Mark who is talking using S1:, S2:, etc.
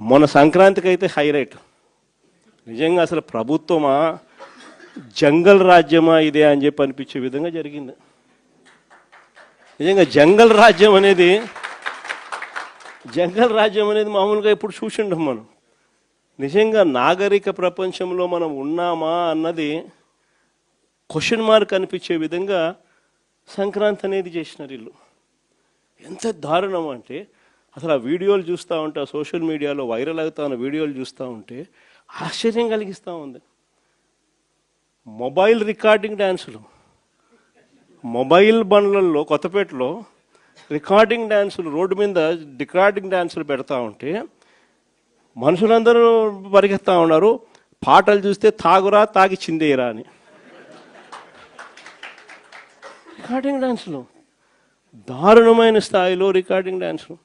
S1: మన సంక్రాంతికి అయితే హైలైట్. నిజంగా అసలు ప్రభుత్వమా జంగల్ రాజ్యమా ఇదే అని చెప్పి అనిపించే విధంగా జరిగింది. నిజంగా జంగల్ రాజ్యం అనేది మామూలుగా ఇప్పుడు చూసిండం మనం. నిజంగా నాగరిక ప్రపంచంలో మనం ఉన్నామా అన్నది క్వశ్చన్ మార్క్ అనిపించే విధంగా సంక్రాంతి అనేది చేసినారు వీళ్ళు. ఎంత దారుణం అంటే అసలు ఆ వీడియోలు చూస్తూ ఉంటే, ఆ సోషల్ మీడియాలో వైరల్ అవుతా ఉన్న వీడియోలు చూస్తూ ఉంటే ఆశ్చర్యం కలిగిస్తూ ఉంది. మొబైల్ రికార్డింగ్ డ్యాన్సులు, మొబైల్ బండ్లలో కొత్తపేటలో రికార్డింగ్ డ్యాన్సులు, రోడ్డు మీద రికార్డింగ్ డ్యాన్సులు పెడతా ఉంటే మనుషులందరూ పరిగెత్తా ఉన్నారు. పాటలు చూస్తే తాగురా తాగి చిందేయరా అని. రికార్డింగ్ డ్యాన్సులు, దారుణమైన స్థాయిలో రికార్డింగ్ డ్యాన్సులు.